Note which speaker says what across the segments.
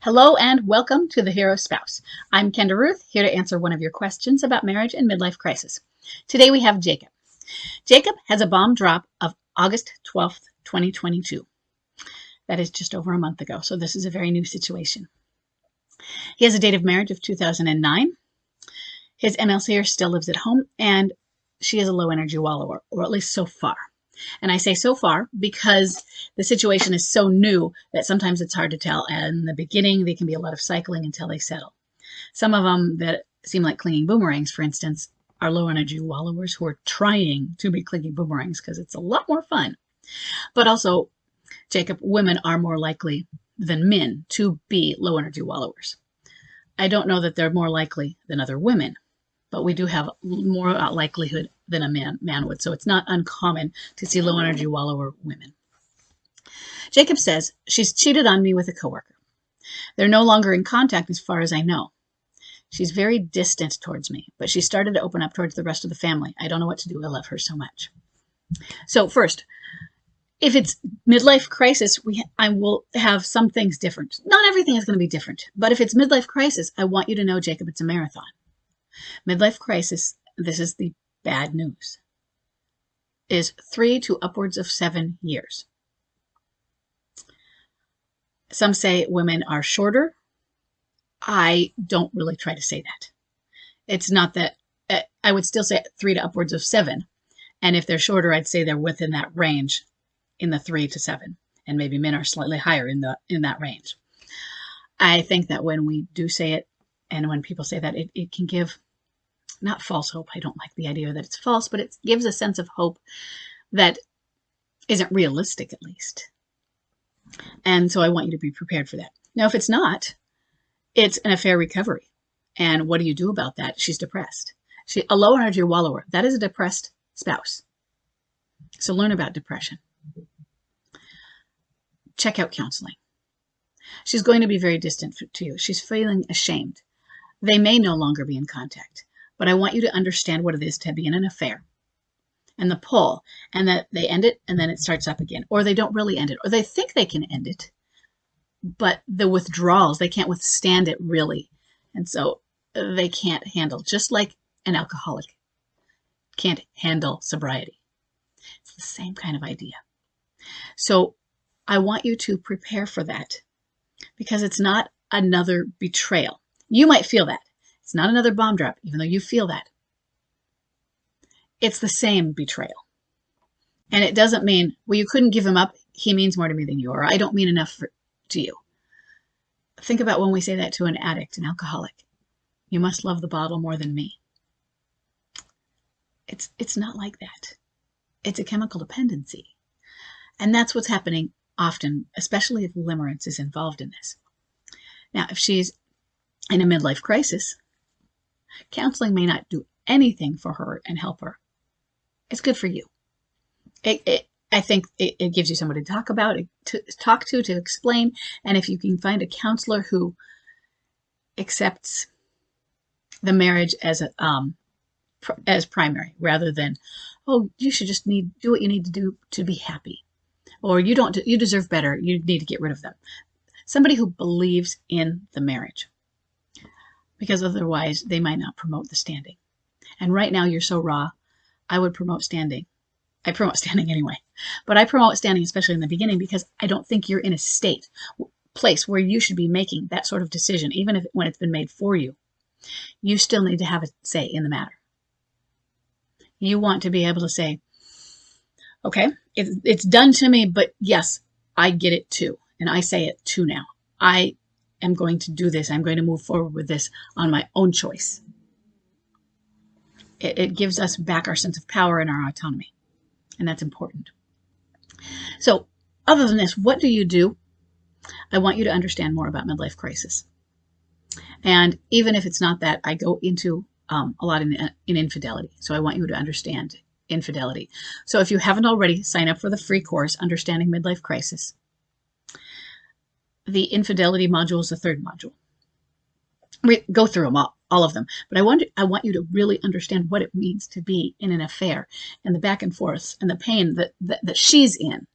Speaker 1: Hello and welcome to The Hero Spouse. I'm Kenda Ruth, here to answer one of your questions about marriage and midlife crisis. Today we have Jacob. Jacob has a bomb drop of August 12th, 2022. That is just over a month ago, so this is a very new situation. He has a date of marriage of 2009. His MLCer still lives at home, and she is a low energy wallower, or at least so far. And I say so far because the situation is so new that sometimes it's hard to tell. And in the beginning, they can be a lot of cycling until they settle. Some of them that seem like clinging boomerangs, for instance, are low energy wallowers who are trying to be clinging boomerangs because it's a lot more fun. But also, Jacob, women are more likely than men to be low energy wallowers. I don't know that they're more likely than other women, but we do have more likelihood than a man would. So it's not uncommon to see low energy wallower women. Jacob says, she's cheated on me with a coworker. They're no longer in contact as far as I know. She's very distant towards me, but she started to open up towards the rest of the family. I don't know what to do. I love her so much. So first, if it's midlife crisis, I will have some things different. Not everything is going to be different, but if it's midlife crisis, I want you to know, Jacob, it's a marathon. Midlife crisis, this is the bad news, is 3 to upwards of 7 years. Some say women are shorter. I don't really try to say that. It's not that. I would still say 3 to upwards of 7. And if they're shorter, I'd say they're within that range in the 3 to 7. And maybe men are slightly higher in that range. I think that when we do say it, and when people say that, it can give not false hope. I don't like the idea that it's false, but it gives a sense of hope that isn't realistic, at least. And so I want you to be prepared for that. Now, if it's not, it's an affair recovery. And what do you do about that? She's depressed. A low energy wallower, that is a depressed spouse. So learn about depression. Check out counseling. She's going to be very distant to you. She's feeling ashamed. They may no longer be in contact, but I want you to understand what it is to be in an affair and the pull, and that they end it and then it starts up again, or they don't really end it, or they think they can end it, but the withdrawals, they can't withstand it really. And so they can't handle, just like an alcoholic can't handle sobriety. It's the same kind of idea. So I want you to prepare for that because it's not another betrayal. You might feel that. It's not another bomb drop, even though you feel that. It's the same betrayal. And it doesn't mean, well, you couldn't give him up. He means more to me than you, or I don't mean enough to you. Think about when we say that to an addict, an alcoholic. You must love the bottle more than me. It's not like that. It's a chemical dependency. And that's what's happening often, especially if limerence is involved in this. Now, if she's in a midlife crisis, counseling may not do anything for her and help her. It's good for you. I think it gives you somebody to talk about, to explain. And if you can find a counselor who accepts the marriage as primary, rather than, oh, you should just do what you need to do to be happy, or you deserve better, you need to get rid of them. Somebody who believes in the marriage, because otherwise they might not promote the standing. And right now you're so raw, I would promote standing. I promote standing anyway, but I promote standing especially in the beginning because I don't think you're in a place where you should be making that sort of decision, even when it's been made for you. You still need to have a say in the matter. You want to be able to say, okay, it's done to me, but yes, I get it too. And I say it too now. I am going to do this. I'm going to move forward with this on my own choice. It gives us back our sense of power and our autonomy. And that's important. So other than this, what do you do? I want you to understand more about midlife crisis. And even if it's not that, I go into a lot in infidelity. So I want you to understand infidelity. So if you haven't already, sign up for the free course, Understanding Midlife Crisis. The infidelity module is the third module. We go through them all of them, but I want you to really understand what it means to be in an affair and the back and forth and the pain that she's in,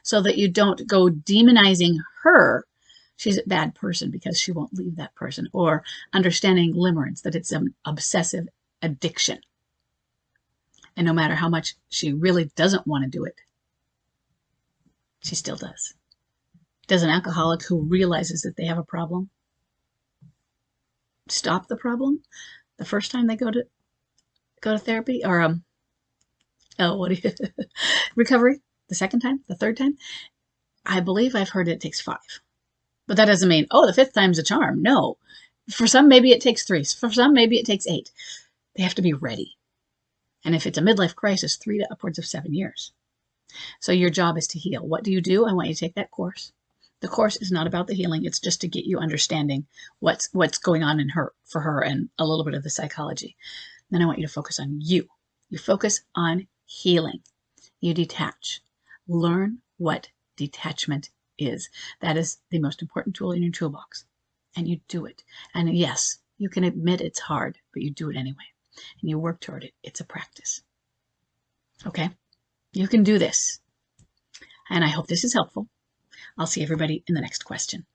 Speaker 1: so that you don't go demonizing her. she's a bad person because she won't leave that person, or understanding limerence, that it's an obsessive addiction. And no matter how much she really doesn't want to do it, she still does. Does an alcoholic who realizes that they have a problem stop the problem the first time they go to therapy, or recovery the second time, the third time? I believe I've heard it takes 5. But that doesn't mean, oh, the 5th time's a charm. No. For some, maybe it takes 3. For some, maybe it takes 8. They have to be ready. And if it's a midlife crisis, 3 to upwards of 7 years. So your job is to heal. What do? I want you to take that course. The course is not about the healing. It's just to get you understanding what's going on for her, and a little bit of the psychology. Then I want you to focus on you. You focus on healing. You detach. Learn what detachment is. That is the most important tool in your toolbox. And you do it. And yes, you can admit it's hard, but you do it anyway. And you work toward it. It's a practice. Okay? You can do this. And I hope this is helpful. I'll see everybody in the next question.